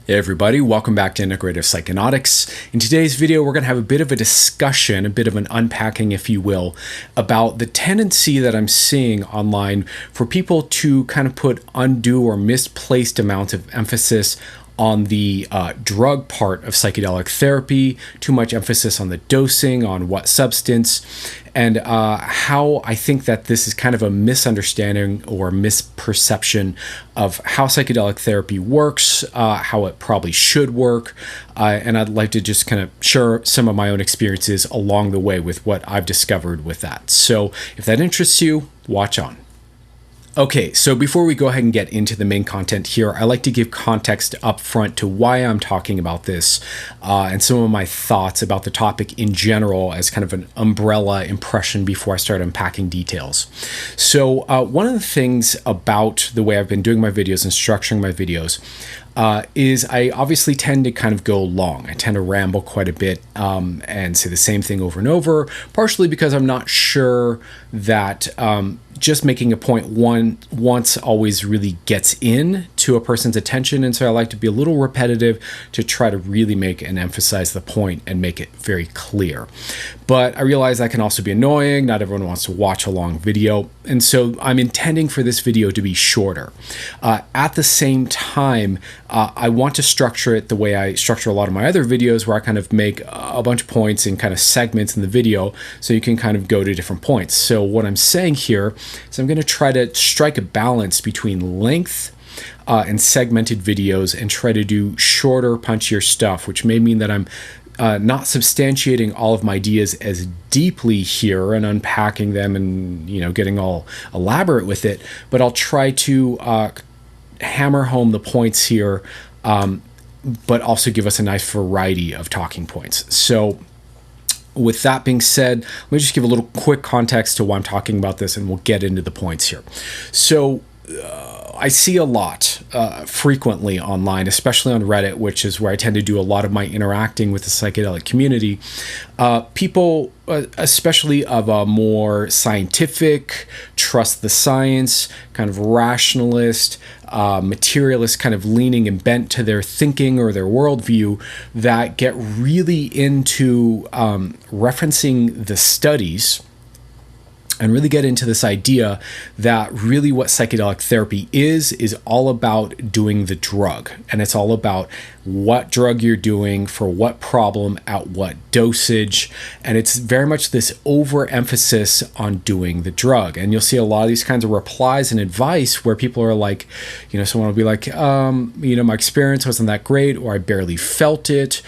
Hey everybody, welcome back to Integrative Psychonautics. In today's video, we're going to have a bit of a discussion, a bit of an unpacking, if you will, about the tendency that I'm seeing online for people to kind of put undue or misplaced amounts of emphasis on the drug part of psychedelic therapy, too much emphasis on the dosing, on what substance, and how I think that this is kind of a misunderstanding or misperception of how psychedelic therapy works, how it probably should work, and I'd like to just kind of share some of my own experiences along the way with what I've discovered with that. So if that interests you, watch on. Okay, so before we go ahead and get into the main content here, I like to give context up front to why I'm talking about this and some of my thoughts about the topic in general as kind of an umbrella impression before I start unpacking details. So one of the things about the way I've been doing my videos and structuring my videos is I obviously tend to kind of go long. I tend to ramble quite a bit and say the same thing over and over, partially because I'm not sure that just making a point once always really gets in to a person's attention, and so I like to be a little repetitive to try to really make and emphasize the point and make it very clear. But I realize that can also be annoying. Not everyone wants to watch a long video, and so I'm intending for this video to be shorter. At the same time, I want to structure it the way I structure a lot of my other videos, where I kind of make a bunch of points in kind of segments in the video so you can kind of go to different points. So what I'm saying here is I'm going to try to strike a balance between length and segmented videos and try to do shorter, punchier stuff, which may mean that I'm not substantiating all of my ideas as deeply here and unpacking them and, you know, getting all elaborate with it, but I'll try to hammer home the points here, but also give us a nice variety of talking points. So with that being said, let me just give a little quick context to why I'm talking about this, and we'll get into the points here. So I see a lot frequently online, especially on Reddit, which is where I tend to do a lot of my interacting with the psychedelic community. People, especially of a more scientific, trust the science, kind of rationalist, materialist kind of leaning and bent to their thinking or their worldview, that get really into referencing the studies and really get into this idea that really what psychedelic therapy is all about doing the drug. And it's all about what drug you're doing for what problem at what dosage. And it's very much this overemphasis on doing the drug. And you'll see a lot of these kinds of replies and advice where people are like, you know, someone will be like, you know, my experience wasn't that great, or I barely felt it,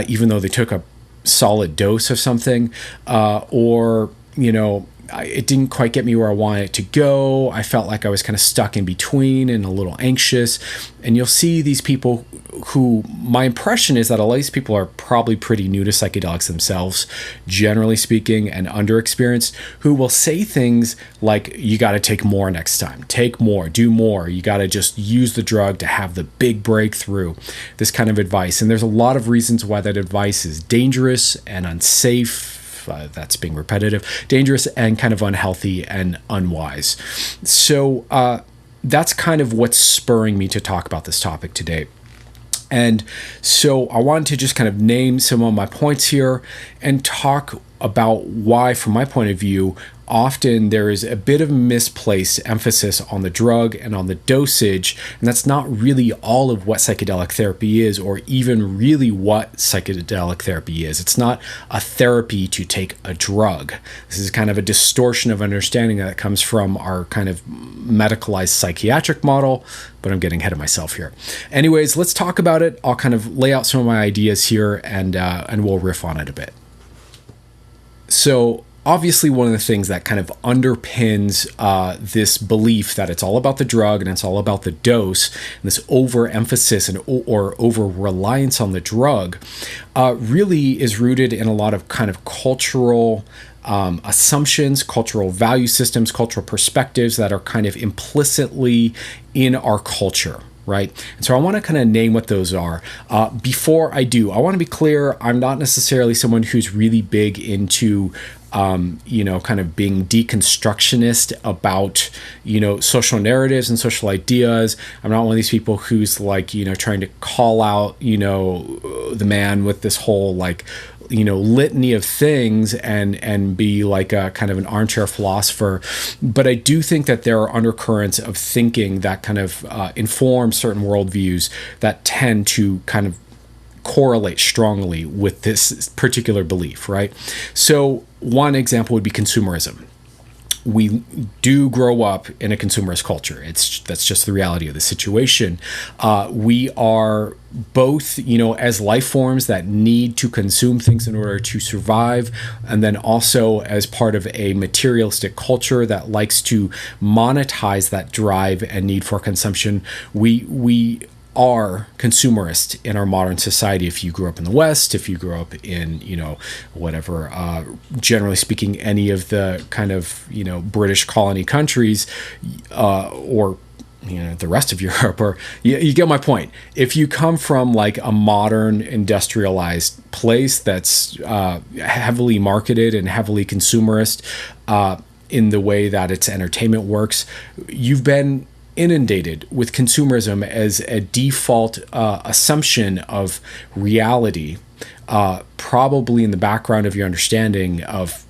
even though they took a solid dose of something, or, you know, it didn't quite get me where I wanted it to go. I felt like I was kind of stuck in between and a little anxious. And you'll see these people who, my impression is that a lot of these people are probably pretty new to psychedelics themselves, generally speaking, and underexperienced, who will say things like, you got to take more next time, take more, do more. You got to just use the drug to have the big breakthrough, this kind of advice. And there's a lot of reasons why that advice is dangerous and unsafe. That's being repetitive, dangerous and kind of unhealthy and unwise. So that's kind of what's spurring me to talk about this topic today. And so I wanted to just kind of name some of my points here and talk about why, from my point of view, often there is a bit of misplaced emphasis on the drug and on the dosage, and that's not really all of what psychedelic therapy is, or even really what psychedelic therapy is. It's not a therapy to take a drug. This is kind of a distortion of understanding that comes from our kind of medicalized psychiatric model, but I'm getting ahead of myself here. Anyways, let's talk about it. I'll kind of lay out some of my ideas here, and we'll riff on it a bit. So obviously, one of the things that kind of underpins this belief that it's all about the drug and it's all about the dose, and this overemphasis and or over-reliance on the drug, really is rooted in a lot of kind of cultural assumptions, cultural value systems, cultural perspectives that are kind of implicitly in our culture. right? And so I want to kind of name what those are. Before I do, I want to be clear, I'm not necessarily someone who's really big into kind of being deconstructionist about, social narratives and social ideas. I'm not one of these people who's like, trying to call out, the man with this whole litany of things and be like a kind of an armchair philosopher. But I do think that there are undercurrents of thinking that kind of inform certain worldviews that tend to kind of correlate strongly with this particular belief, right? So one example would be consumerism. We do grow up in a consumerist culture. That's just the reality of the situation. We are both, as life forms that need to consume things in order to survive, and then also as part of a materialistic culture that likes to monetize that drive and need for consumption. We are consumerist in our modern society. If you grew up in the West, if you grew up in, generally speaking, any of the kind of, British colony countries, or the rest of Europe, or you get my point. If you come from like a modern industrialized place that's heavily marketed and heavily consumerist in the way that its entertainment works, you've been inundated with consumerism as a default assumption of reality, probably in the background of your understanding of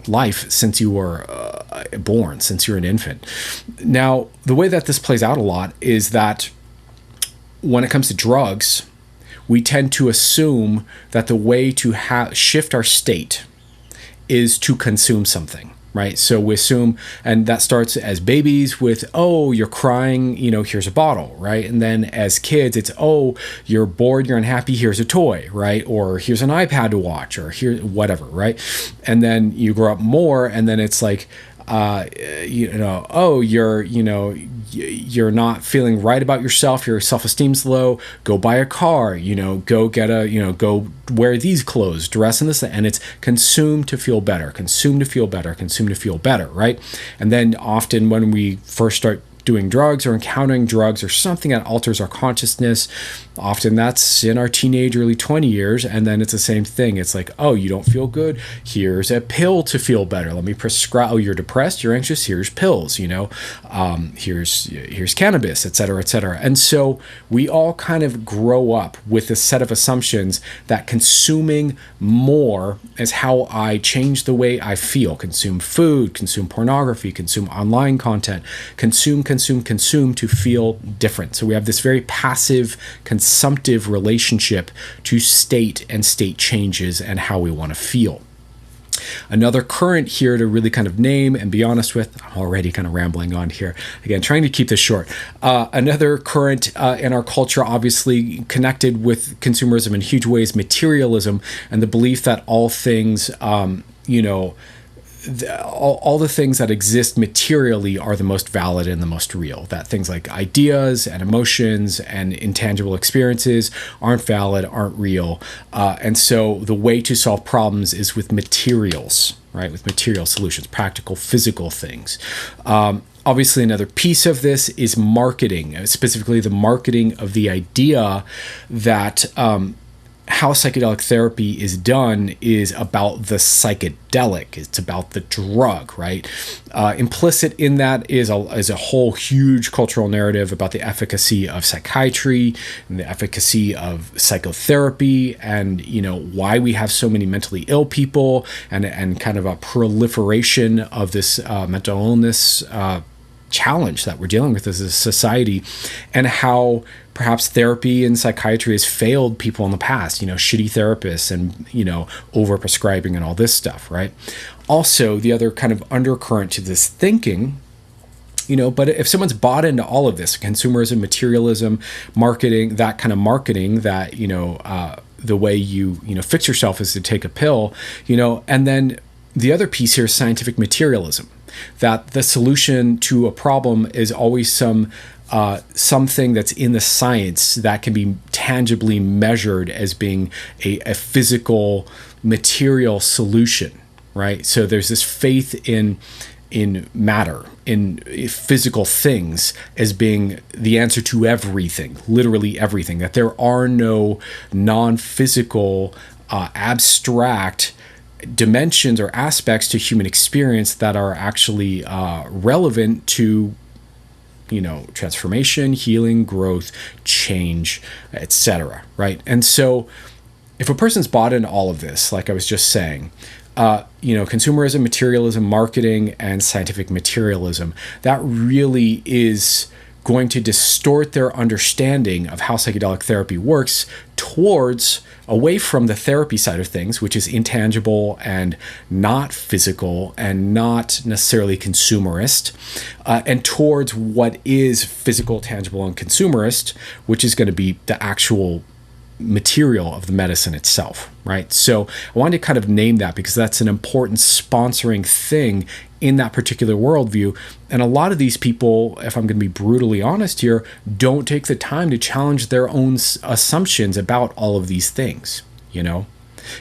life since you were born, since you're an infant. Now, the way that this plays out a lot is that when it comes to drugs, we tend to assume that the way to shift our state is to consume something. Right. So we assume, and that starts as babies with, oh, you're crying, here's a bottle. Right. And then as kids, it's, oh, you're bored, you're unhappy, here's a toy. Right. Or here's an iPad to watch, or here, whatever. Right. And then you grow up more, and then it's like, oh, you're not feeling right about yourself. Your self-esteem's low. Go buy a car, go get go wear these clothes, dress in this, and it's consume to feel better, consume to feel better, consume to feel better. Right. And then often when we first start doing drugs or encountering drugs or something that alters our consciousness, often that's in our teenage, early 20 years. And then it's the same thing. It's like, oh, you don't feel good. Here's a pill to feel better. Let me prescribe. Oh, you're depressed, you're anxious. Here's pills, here's cannabis, et cetera, et cetera. And so we all kind of grow up with a set of assumptions that consuming more is how I change the way I feel. Consume food, consume pornography, consume online content, consume to feel different. So we have this very passive, consumptive relationship to state and state changes and how we want to feel. Another current here to really kind of name and be honest with, I'm already kind of rambling on here. Again, trying to keep this short. Another current in our culture, obviously connected with consumerism in huge ways, materialism, and the belief that all things, all the things that exist materially are the most valid and the most real. That things like ideas and emotions and intangible experiences aren't valid, aren't real. And so the way to solve problems is with materials, right? With material solutions, practical, physical things. Obviously, another piece of this is marketing, specifically the marketing of the idea that how psychedelic therapy is done is about the psychedelic. It's about the drug, right? Implicit in that is a whole huge cultural narrative about the efficacy of psychiatry and the efficacy of psychotherapy, and why we have so many mentally ill people, and kind of a proliferation of this mental illness challenge that we're dealing with as a society, and how perhaps therapy and psychiatry has failed people in the past, shitty therapists and, overprescribing and all this stuff, right? Also, the other kind of undercurrent to this thinking, but if someone's bought into all of this, consumerism, materialism, marketing, that kind of marketing that, the way you fix yourself is to take a pill, and then the other piece here is scientific materialism, that the solution to a problem is always something that's in the science that can be tangibly measured as being a physical material solution, right? So there's this faith in in matter, in physical things, as being the answer to everything, literally everything, that there are no non-physical, abstract dimensions or aspects to human experience that are actually relevant to, transformation, healing, growth, change, etc. Right? And so if a person's bought into all of this, like I was just saying, consumerism, materialism, marketing, and scientific materialism, that really is going to distort their understanding of how psychedelic therapy works towards away from the therapy side of things, which is intangible and not physical and not necessarily consumerist, and towards what is physical, tangible, and consumerist, which is going to be the actual material of the medicine itself, right? So I wanted to kind of name that because that's an important sponsoring thing in that particular worldview. And a lot of these people, if I'm going to be brutally honest here, don't take the time to challenge their own assumptions about all of these things.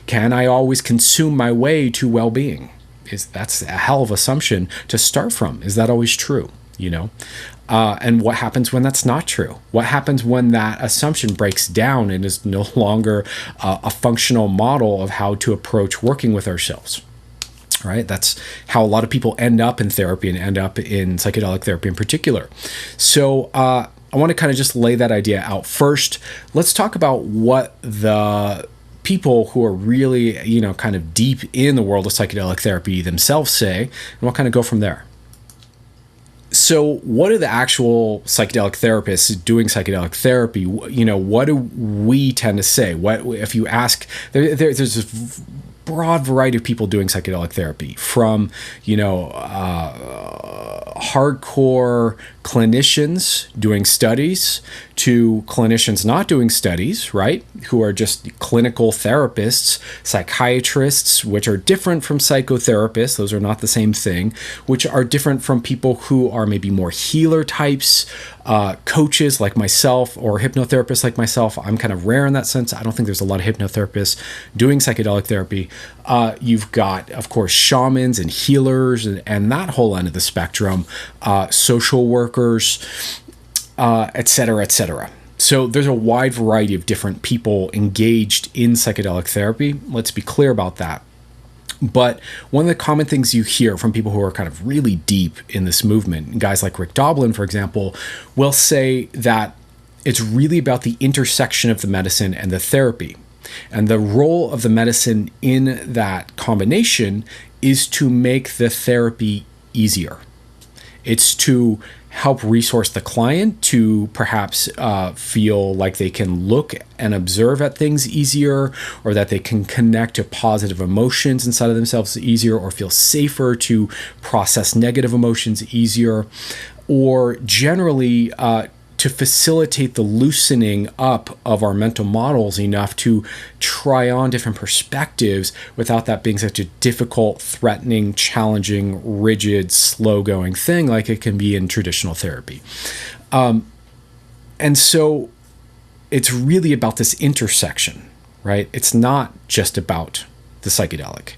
Can I always consume my way to well-being? That's a hell of an assumption to start from. Is that always true? And what happens when that's not true? What happens when that assumption breaks down and is no longer a functional model of how to approach working with ourselves? Right? That's how a lot of people end up in therapy and end up in psychedelic therapy in particular. So I want to kind of just lay that idea out first. Let's talk about what the people who are really, kind of deep in the world of psychedelic therapy themselves say, and we'll kind of go from there. So what are the actual psychedelic therapists doing psychedelic therapy? What do we tend to say? What if you ask, there's this broad variety of people doing psychedelic therapy, from, hardcore clinicians doing studies to clinicians not doing studies, right? Who are just clinical therapists, psychiatrists, which are different from psychotherapists. Those are not the same thing, which are different from people who are maybe more healer types, coaches like myself, or hypnotherapists like myself. I'm kind of rare in that sense. I don't think there's a lot of hypnotherapists doing psychedelic therapy. You've got, of course, shamans and healers and that whole end of the spectrum, social workers, et cetera, et cetera. So there's a wide variety of different people engaged in psychedelic therapy. Let's be clear about that. But one of the common things you hear from people who are kind of really deep in this movement, guys like Rick Doblin, for example, will say that it's really about the intersection of the medicine and the therapy. And the role of the medicine in that combination is to make the therapy easier. It's to help resource the client to perhaps feel like they can look and observe at things easier, or that they can connect to positive emotions inside of themselves easier, or feel safer to process negative emotions easier, or generally to facilitate the loosening up of our mental models enough to try on different perspectives without that being such a difficult, threatening, challenging, rigid, slow-going thing like it can be in traditional therapy. And so it's really about this intersection, right? It's not just about the psychedelic.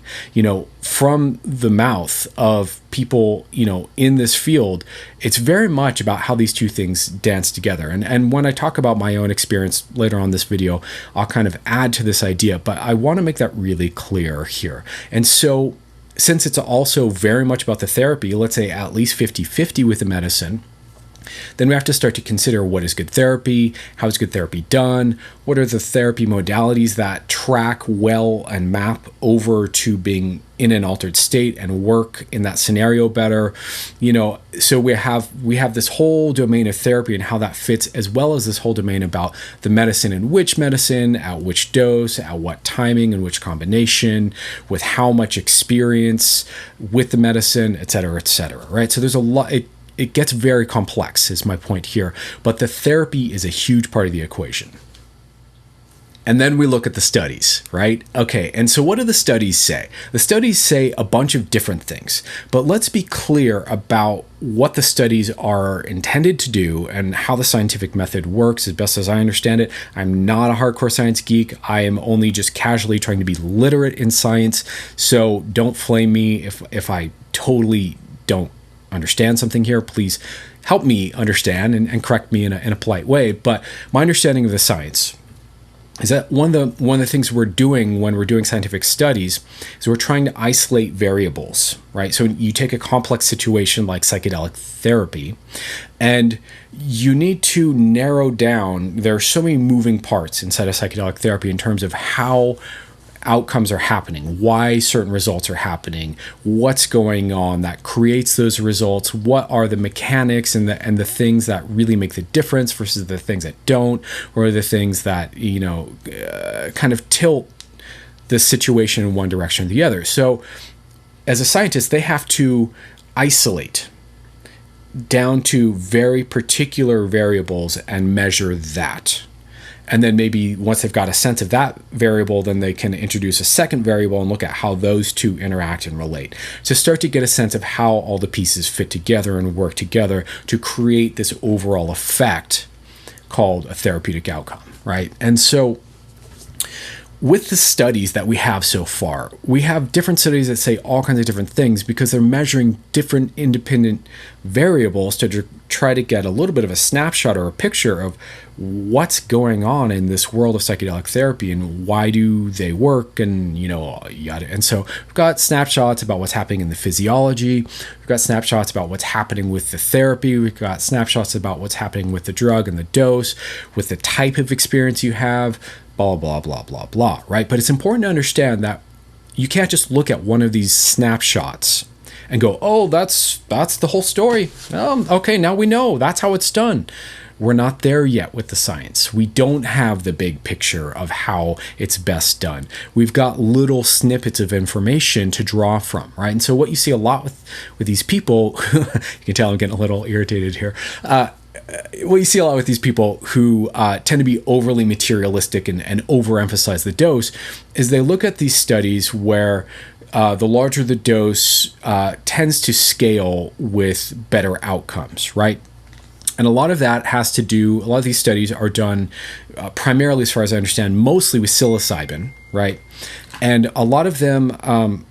From the mouth of people, in this field, it's very much about how these two things dance together. And when I talk about my own experience later on this video, I'll kind of add to this idea, but I want to make that really clear here. And so since it's also very much about the therapy, let's say at least 50-50 with the medicine, then we have to start to consider what is good therapy, how is good therapy done, what are the therapy modalities that track well and map over to being in an altered state and work in that scenario better. So we have this whole domain of therapy and how that fits, as well as this whole domain about the medicine and which medicine, at which dose, at what timing, and which combination, with how much experience with the medicine, et cetera, right? So there's a lot. It gets very complex, is my point here, but the therapy is a huge part of the equation. And then we look at the studies, right? Okay, and so what do the studies say? The studies say a bunch of different things, but let's be clear about what the studies are intended to do and how the scientific method works as best as I understand it. I'm not a hardcore science geek. I am only just casually trying to be literate in science, so don't flame me if I totally don't understand something here, please help me understand and correct me in a polite way. But my understanding of the science is that one of the things we're doing when we're doing scientific studies is we're trying to isolate variables, right? So you take a complex situation like psychedelic therapy, and you need to narrow down. There are so many moving parts inside of psychedelic therapy in terms of how outcomes are happening, why certain results are happening, what's going on that creates those results, what are the mechanics and the things that really make the difference versus the things that don't, or the things that kind of tilt the situation in one direction or the other. So as a scientist, they have to isolate down to very particular variables and measure that. And then maybe once they've got a sense of that variable, then they can introduce a second variable and look at how those two interact and relate. To start to get a sense of how all the pieces fit together and work together to create this overall effect called a therapeutic outcome, right? And so with the studies that we have so far, we have different studies that say all kinds of different things because they're measuring different independent variables to try to get a little bit of a snapshot or a picture of what's going on in this world of psychedelic therapy and why do they work and, yada. And so we've got snapshots about what's happening in the physiology. We've got snapshots about what's happening with the therapy. We've got snapshots about what's happening with the drug and the dose, with the type of experience you have, blah, blah, blah, blah, blah, right? But it's important to understand that you can't just look at one of these snapshots and go, oh, that's the whole story. Okay, now we know. That's how it's done. We're not there yet with the science. We don't have the big picture of how it's best done. We've got little snippets of information to draw from, right? And so what you see a lot with these people, you can tell I'm getting a little irritated here, what you see a lot with these people who tend to be overly materialistic and overemphasize the dose is they look at these studies where the larger the dose tends to scale with better outcomes, right? And a lot of that has to do, a lot of these studies are done primarily, as far as I understand, mostly with psilocybin, right? And a lot of them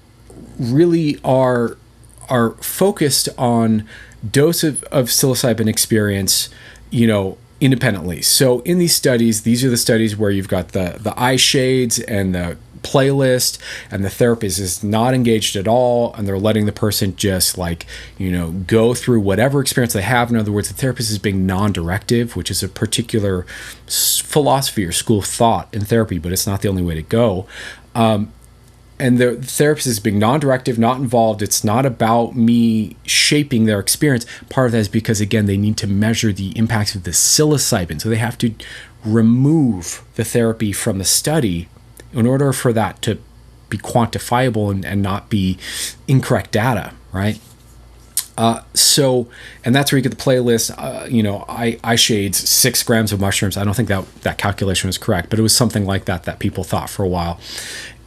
really are focused on dose of psilocybin experience, independently. So in these studies, these are the studies where you've got the eye shades and the playlist, and the therapist is not engaged at all, and they're letting the person just go through whatever experience they have. In other words, the therapist is being non-directive, which is a particular philosophy or school of thought in therapy, but it's not the only way to go. And the therapist is being non-directive, not involved. It's not about me shaping their experience. Part of that is because, again, they need to measure the impacts of the psilocybin. So they have to remove the therapy from the study in order for that to be quantifiable and not be incorrect data, right? And that's where you get the playlist, eye shades, 6 grams of mushrooms. I don't think that calculation was correct, but it was something like that people thought for a while.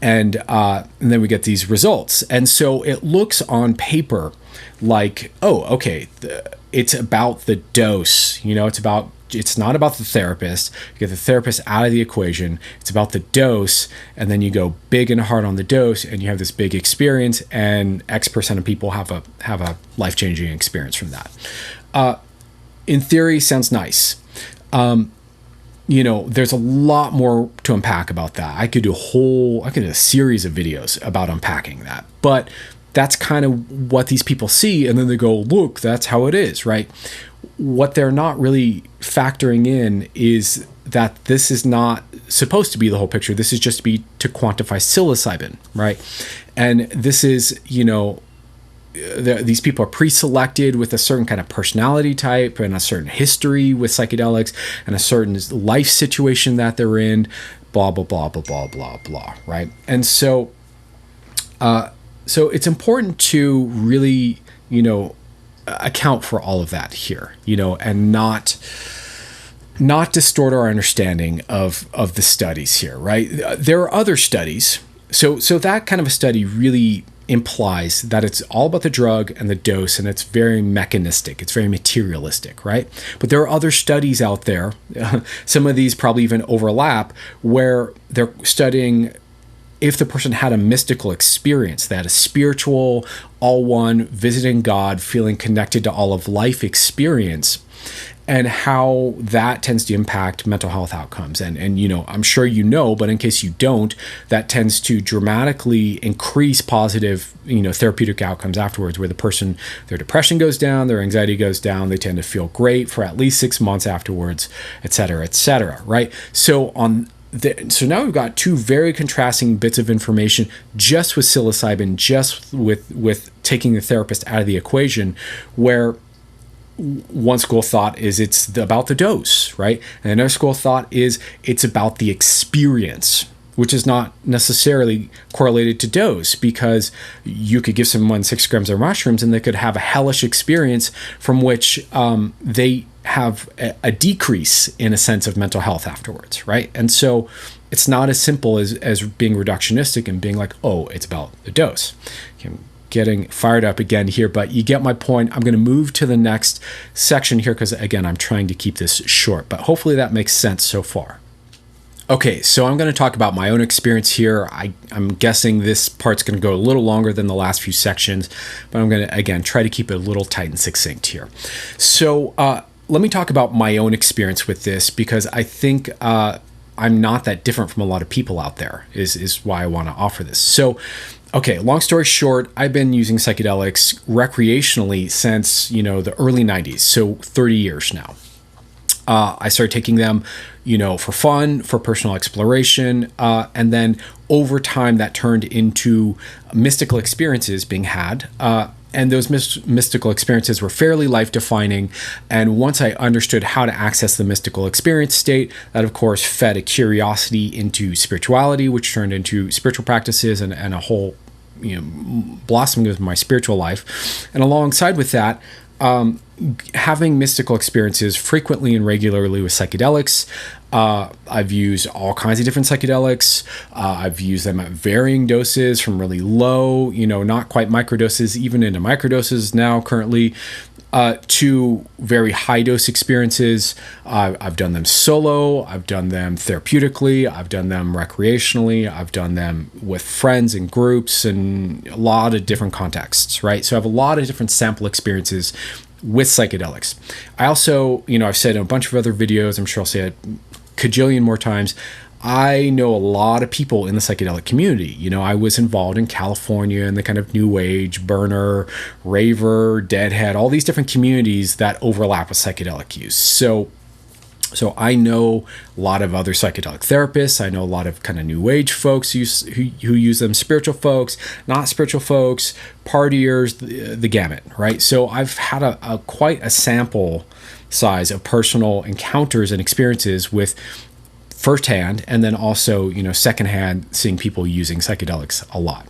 And then we get these results. And so it looks on paper like, oh, okay, it's about the dose, it's not about the therapist. You get the therapist out of the equation. It's about the dose, and then you go big and hard on the dose, and you have this big experience, and X% of people have a life-changing experience from that. In theory, sounds nice. There's a lot more to unpack about that. I could do a series of videos about unpacking that, but that's kind of what these people see, and then they go, look, that's how it is, right? What they're not really factoring in is that this is not supposed to be the whole picture. This is just to quantify psilocybin, right? And this is, these people are pre-selected with a certain kind of personality type and a certain history with psychedelics and a certain life situation that they're in, blah, blah, blah, blah, blah, blah, blah, right? And so it's important to really, account for all of that here, and not distort our understanding of the studies here, right? There are other studies. So that kind of a study really implies that it's all about the drug and the dose, and it's very mechanistic. It's very materialistic, right? But there are other studies out there. Some of these probably even overlap, where they're studying if the person had a mystical experience, that a spiritual, all one, visiting God, feeling connected to all of life experience, and how that tends to impact mental health outcomes. And you know, I'm sure you know, but in case you don't, that tends to dramatically increase positive, you know, therapeutic outcomes afterwards, where the person, their depression goes down, their anxiety goes down, they tend to feel great for at least 6 months afterwards, et cetera, right? So now we've got two very contrasting bits of information just with psilocybin, just with taking the therapist out of the equation, where one school of thought is it's about the dose, right? And another school of thought is it's about the experience, which is not necessarily correlated to dose, because you could give someone 6 grams of mushrooms and they could have a hellish experience from which they have a decrease in a sense of mental health afterwards, right? And so it's not as simple as being reductionistic and being like, oh, it's about the dose. I'm getting fired up again here, but you get my point. I'm going to move to the next section here because, again, I'm trying to keep this short, but hopefully that makes sense so far. Okay, so I'm going to talk about my own experience here. I'm guessing this part's going to go a little longer than the last few sections, but I'm going to, again, try to keep it a little tight and succinct here. So let me talk about my own experience with this, because I think I'm not that different from a lot of people out there, is why I want to offer this. So, okay, long story short, I've been using psychedelics recreationally since, you know, the early 90s, so 30 years now. I started taking them, you know, for fun, for personal exploration, and then over time that turned into mystical experiences being had. And those mystical experiences were fairly life-defining. And once I understood how to access the mystical experience state, that of course fed a curiosity into spirituality, which turned into spiritual practices and a whole, you know, blossoming of my spiritual life. And alongside with that, having mystical experiences frequently and regularly with psychedelics. I've used all kinds of different psychedelics. I've used them at varying doses, from really low, you know, not quite microdoses, even into microdoses now currently, to very high dose experiences. I've done them solo. I've done them therapeutically. I've done them recreationally. I've done them with friends and groups and a lot of different contexts, right? So I have a lot of different sample experiences with psychedelics. I also, you know, I've said in a bunch of other videos, I'm sure I'll say it a cajillion more times, I know a lot of people in the psychedelic community. You know, I was involved in California in the kind of new age, burner, raver, deadhead, all these different communities that overlap with psychedelic use. So I know a lot of other psychedelic therapists. I know a lot of kind of new age folks who use them, spiritual folks, not spiritual folks, partiers, the gamut, right? So I've had a quite a sample size of personal encounters and experiences with firsthand, and then also, you know, secondhand, seeing people using psychedelics a lot.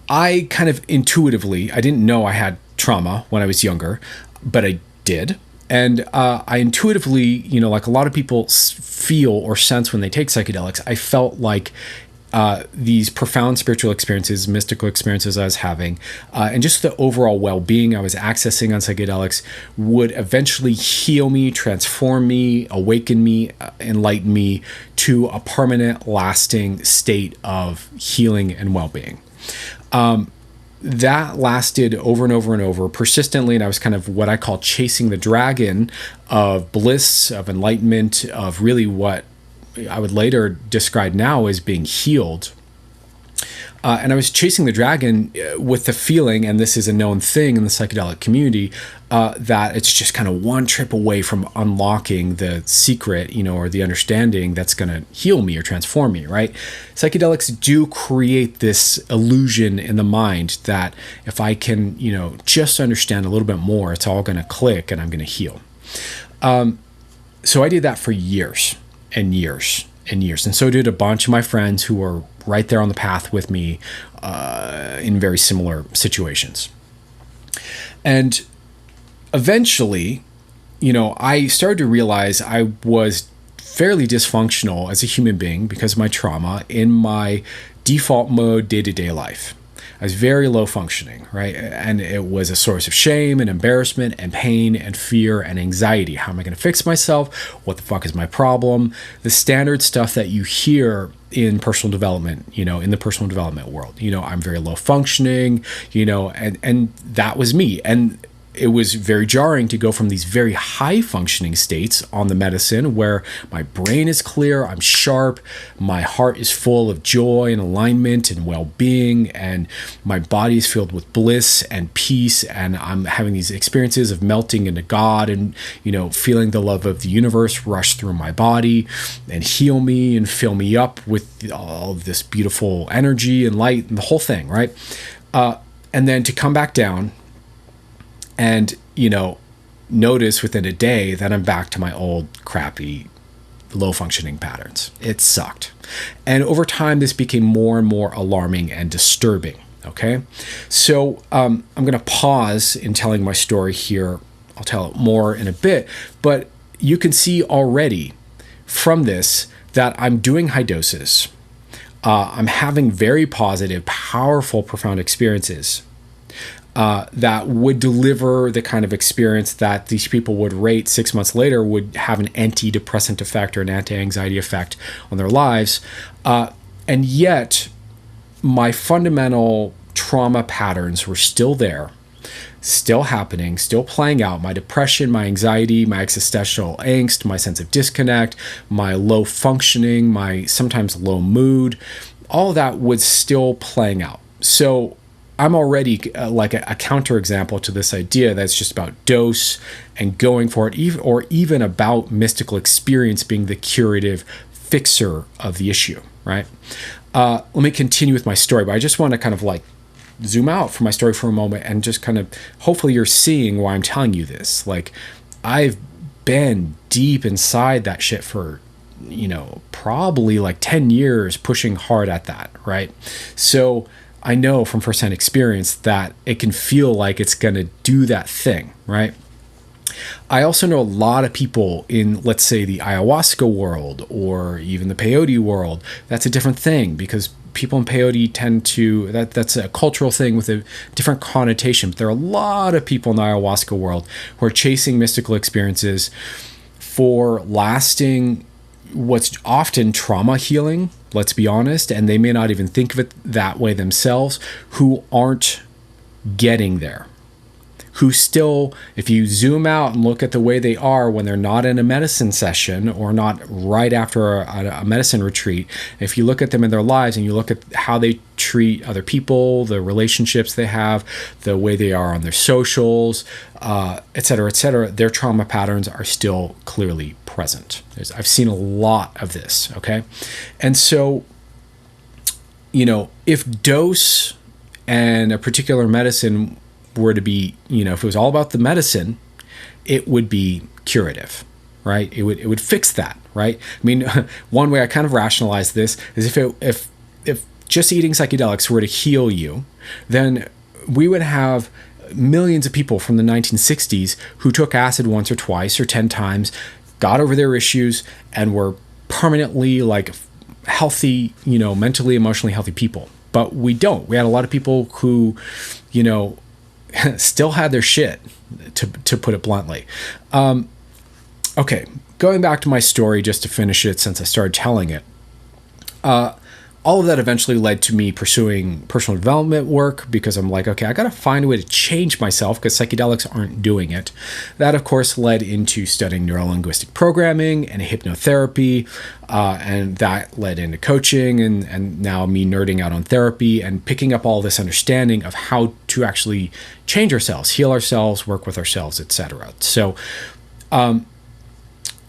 I kind of intuitively, I didn't know I had trauma when I was younger, but I did. And I intuitively, you know, like a lot of people feel or sense when they take psychedelics, I felt like these profound spiritual experiences, mystical experiences I was having, and just the overall well-being I was accessing on psychedelics would eventually heal me, transform me, awaken me, enlighten me to a permanent, lasting state of healing and well-being. That lasted over and over and over persistently, and I was kind of what I call chasing the dragon of bliss, of enlightenment, of really what I would later describe now as being healed. And I was chasing the dragon with the feeling, and this is a known thing in the psychedelic community, that it's just kind of one trip away from unlocking the secret, you know, or the understanding that's going to heal me or transform me, right? Psychedelics do create this illusion in the mind that if I can, you know, just understand a little bit more, it's all going to click and I'm going to heal. So I did that for years and years and years. And so did a bunch of my friends who were right there on the path with me in very similar situations. And eventually, you know, I started to realize I was fairly dysfunctional as a human being because of my trauma in my default mode day-to-day life. I was very low functioning, right? And it was a source of shame and embarrassment and pain and fear and anxiety. How am I going to fix myself? What the fuck is my problem? The standard stuff that you hear in personal development, in the personal development world. I'm very low functioning, and that was me. And it was very jarring to go from these very high functioning states on the medicine where my brain is clear, I'm sharp, my heart is full of joy and alignment and well-being, and my body is filled with bliss and peace, and I'm having these experiences of melting into God and, feeling the love of the universe rush through my body and heal me and fill me up with all of this beautiful energy and light and the whole thing, right? And then to come back down and, notice within a day that I'm back to my old crappy low functioning patterns. It sucked. And over time, this became more and more alarming and disturbing. Okay. So I'm going to pause in telling my story here. I'll tell it more in a bit, but you can see already from this that I'm doing high doses. I'm having very positive, powerful, profound experiences. That would deliver the kind of experience that these people would rate 6 months later would have an antidepressant effect or an anti-anxiety effect on their lives. And yet, my fundamental trauma patterns were still there, still happening, still playing out. My depression, my anxiety, my existential angst, my sense of disconnect, my low functioning, my sometimes low mood, all that was still playing out. So I'm already like a counterexample to this idea that's just about dose and going for it, or even about mystical experience being the curative fixer of the issue, right? Let me continue with my story, but I just want to kind of like zoom out from my story for a moment and just kind of, hopefully you're seeing why I'm telling you this. Like, I've been deep inside that shit for, probably like 10 years pushing hard at that, right? So I know from firsthand experience that it can feel like it's going to do that thing, right? I also know a lot of people in, let's say, the ayahuasca world or even the peyote world. That's a different thing because people in peyote tend to, that's a cultural thing with a different connotation. But there are a lot of people in the ayahuasca world who are chasing mystical experiences for lasting, what's often trauma healing, let's be honest, and they may not even think of it that way themselves, who aren't getting there. Who still, if you zoom out and look at the way they are when they're not in a medicine session or not right after a medicine retreat, if you look at them in their lives and you look at how they treat other people, the relationships they have, the way they are on their socials, et cetera, their trauma patterns are still clearly present. I've seen a lot of this, okay? And so, if dose and a particular medicine were to be, if it was all about the medicine, it would be curative, right? It would fix that, right? I mean, one way I kind of rationalize this is if just eating psychedelics were to heal you, then we would have millions of people from the 1960s who took acid once or twice or 10 times, got over their issues, and were permanently like healthy, mentally, emotionally healthy people. But we don't. We had a lot of people who, still had their shit, to put it bluntly. Okay, going back to my story just to finish it since I started telling it. All of that eventually led to me pursuing personal development work because I'm like, okay, I got to find a way to change myself because psychedelics aren't doing it. That, of course, led into studying neurolinguistic programming and hypnotherapy, and that led into coaching and now me nerding out on therapy and picking up all this understanding of how to actually change ourselves, heal ourselves, work with ourselves, etc. So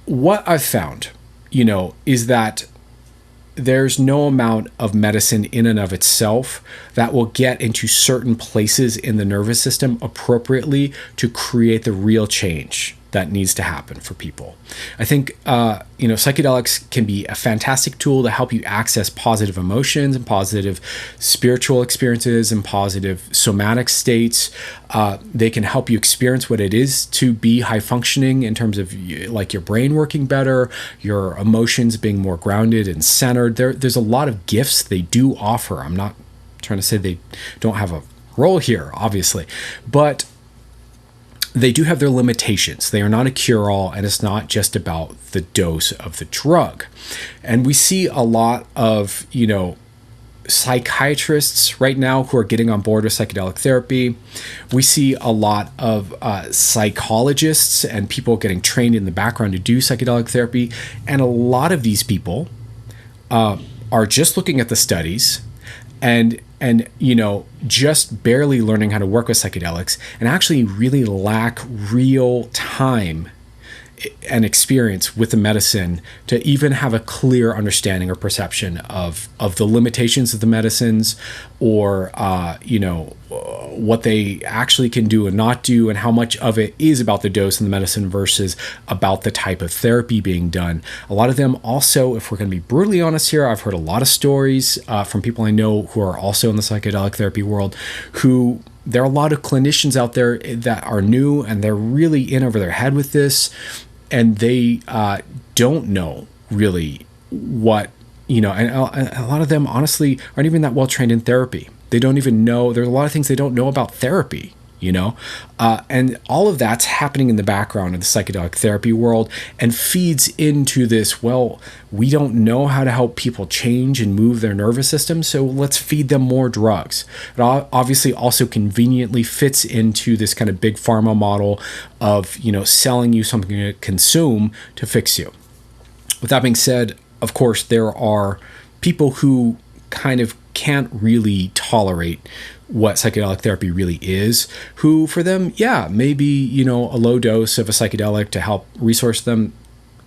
what I've found, is that there's no amount of medicine in and of itself that will get into certain places in the nervous system appropriately to create the real change that needs to happen for people. I think, psychedelics can be a fantastic tool to help you access positive emotions and positive spiritual experiences and positive somatic states. They can help you experience what it is to be high functioning in terms of like your brain working better, your emotions being more grounded and centered. There's a lot of gifts they do offer. I'm not trying to say they don't have a role here, obviously, but they do have their limitations. They are not a cure-all, and it's not just about the dose of the drug. And we see a lot of, psychiatrists right now who are getting on board with psychedelic therapy. We see a lot of psychologists and people getting trained in the background to do psychedelic therapy. And a lot of these people are just looking at the studies and just barely learning how to work with psychedelics, and actually really lack real time and experience with the medicine to even have a clear understanding or perception of the limitations of the medicines, or what they actually can do and not do, and how much of it is about the dose and the medicine versus about the type of therapy being done. A lot of them also, if we're going to be brutally honest here, I've heard a lot of stories from people I know who are also in the psychedelic therapy world, who there are a lot of clinicians out there that are new and they're really in over their head with this, and they don't know really what, and a lot of them honestly aren't even that well trained in therapy. They don't even know, there's a lot of things they don't know about therapy, and all of that's happening in the background of the psychedelic therapy world and feeds into this, well, we don't know how to help people change and move their nervous system, so let's feed them more drugs. It obviously also conveniently fits into this kind of big pharma model of, selling you something to consume to fix you. With that being said, of course, there are people who kind of can't really tolerate what psychedelic therapy really is, who for them, maybe, a low dose of a psychedelic to help resource them,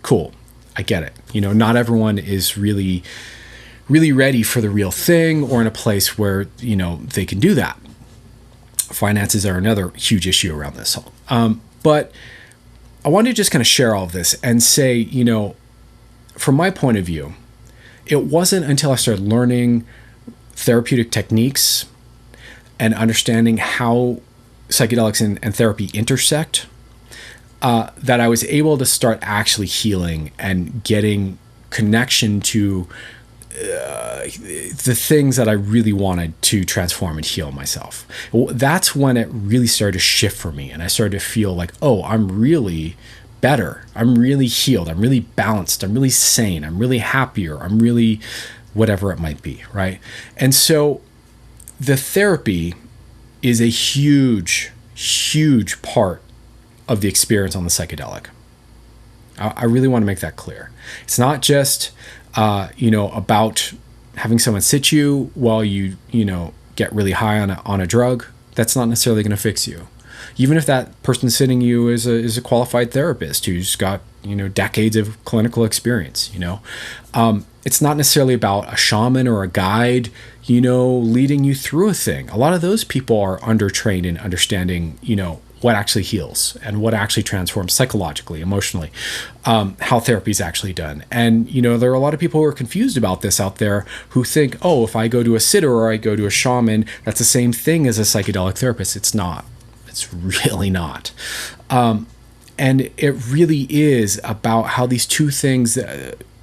cool, I get it. Not everyone is really ready for the real thing or in a place where, they can do that. Finances are another huge issue around this. But I wanted to just kind of share all of this and say, from my point of view, it wasn't until I started learning therapeutic techniques and understanding how psychedelics and therapy intersect that I was able to start actually healing and getting connection to the things that I really wanted to transform and heal myself. That's when it really started to shift for me, and I started to feel like, oh, I'm really better. I'm really healed. I'm really balanced. I'm really sane. I'm really happier. I'm really whatever it might be, right? And so the therapy is a huge, huge part of the experience on the psychedelic. I really want to make that clear. It's not just, about having someone sit you while you, get really high on a drug. That's not necessarily going to fix you. Even if that person sitting you is a qualified therapist who's got, decades of clinical experience, it's not necessarily about a shaman or a guide, leading you through a thing. A lot of those people are undertrained in understanding, what actually heals and what actually transforms psychologically, emotionally, how therapy is actually done. And, there are a lot of people who are confused about this out there who think, oh, if I go to a sitter or I go to a shaman, that's the same thing as a psychedelic therapist. It's not. It's really not. And it really is about how these two things,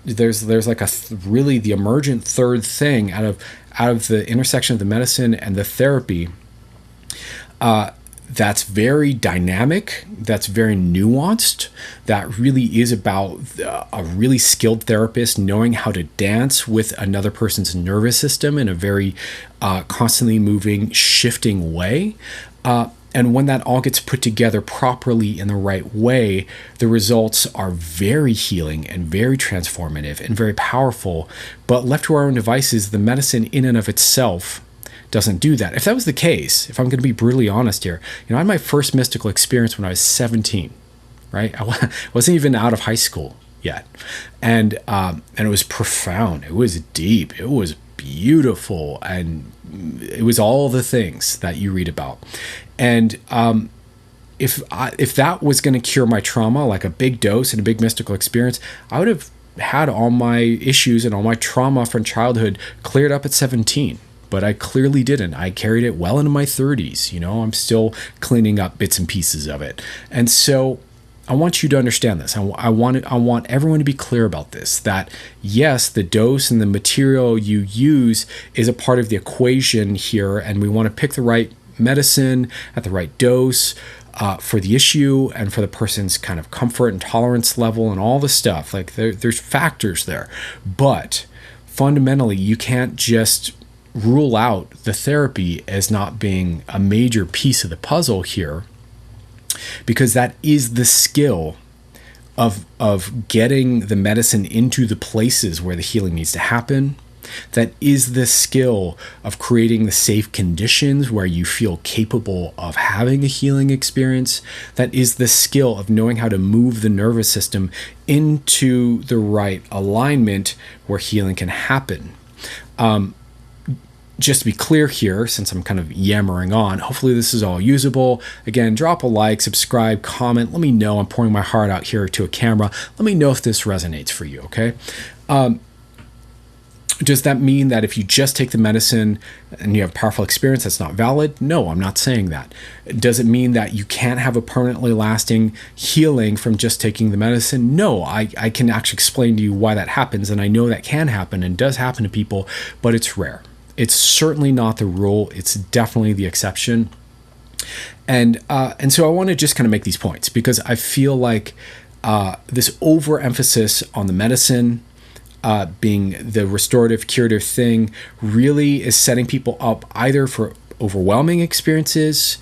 there's like really the emergent third thing out of the intersection of the medicine and the therapy, that's very dynamic, that's very nuanced, that really is about a really skilled therapist knowing how to dance with another person's nervous system in a very constantly moving, shifting way. And when that all gets put together properly in the right way, the results are very healing and very transformative and very powerful. But left to our own devices, the medicine in and of itself doesn't do that. If that was the case, if I'm going to be brutally honest here, I had my first mystical experience when I was 17, right? I wasn't even out of high school yet. And it was profound. It was deep. It was beautiful. And it was all the things that you read about. And if that was going to cure my trauma, like a big dose and a big mystical experience, I would have had all my issues and all my trauma from childhood cleared up at 17. But I clearly didn't. I carried it well into my 30s. I'm still cleaning up bits and pieces of it. And so I want you to understand this. I want everyone to be clear about this, that yes, the dose and the material you use is a part of the equation here, and we want to pick the right medicine at the right dose for the issue and for the person's kind of comfort and tolerance level and all the stuff. Like there's factors there. But fundamentally, you can't just rule out the therapy as not being a major piece of the puzzle here, because that is the skill of getting the medicine into the places where the healing needs to happen. That is the skill of creating the safe conditions where you feel capable of having a healing experience. That is the skill of knowing how to move the nervous system into the right alignment where healing can happen. Just to be clear here, since I'm kind of yammering on, hopefully this is all usable. Again, drop a like, subscribe, comment. Let me know. I'm pouring my heart out here to a camera. Let me know if this resonates for you, okay? Does that mean that if you just take the medicine and you have a powerful experience, that's not valid? No, I'm not saying that. Does it mean that you can't have a permanently lasting healing from just taking the medicine? No, I can actually explain to you why that happens, and I know that can happen and does happen to people, but it's rare. It's certainly not the rule. It's definitely the exception. And so I want to just kind of make these points, because I feel like this overemphasis on the medicine being the restorative, curative thing really is setting people up either for overwhelming experiences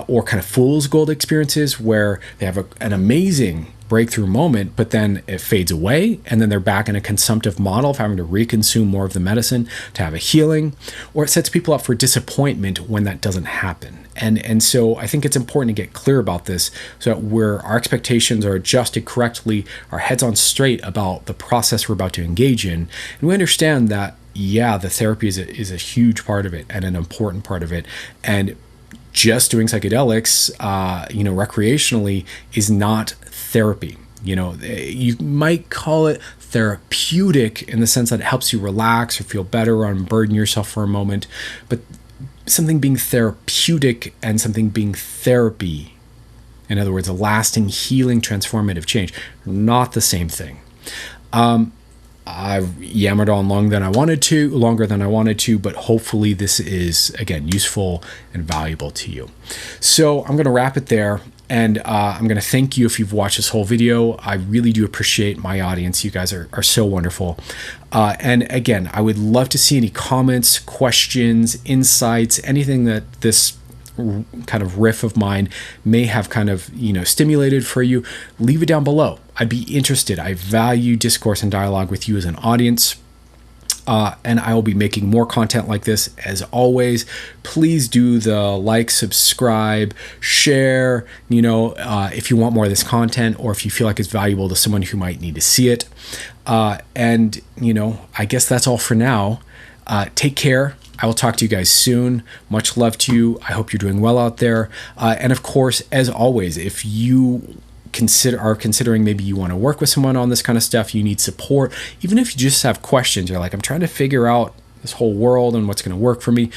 or kind of fool's gold experiences where they have an amazing breakthrough moment, but then it fades away, and then they're back in a consumptive model of having to reconsume more of the medicine to have a healing, or it sets people up for disappointment when that doesn't happen. And so I think it's important to get clear about this so that our expectations are adjusted correctly, our heads on straight about the process we're about to engage in, and we understand that, yeah, the therapy is a huge part of it and an important part of it, and just doing psychedelics, recreationally is not therapy. You might call it therapeutic in the sense that it helps you relax or feel better or unburden yourself for a moment, but something being therapeutic and something being therapy, in other words, a lasting, healing, transformative change, not the same thing. I've yammered on longer than I wanted to, but hopefully this is, again, useful and valuable to you. So I'm going to wrap it there, and I'm going to thank you if you've watched this whole video. I really do appreciate my audience. You guys are so wonderful. And again, I would love to see any comments, questions, insights, anything that this kind of riff of mine may have kind of, stimulated for you. Leave it down below. I'd be interested. I value discourse and dialogue with you as an audience. And I will be making more content like this. As always, please do the like, subscribe, share, if you want more of this content, or if you feel like it's valuable to someone who might need to see it. And I guess that's all for now. Take care. I will talk to you guys soon. Much love to you. I hope you're doing well out there. And of course, as always, if you are considering maybe you want to work with someone on this kind of stuff, you need support, even if you just have questions, you're like, I'm trying to figure out this whole world and what's going to work for me,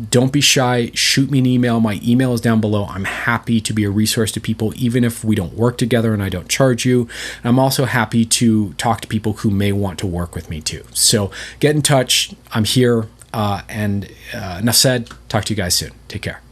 don't be shy. Shoot me an email. My email is down below. I'm happy to be a resource to people, even if we don't work together and I don't charge you. And I'm also happy to talk to people who may want to work with me too. So get in touch. I'm here. And enough said. Talk to you guys soon. Take care.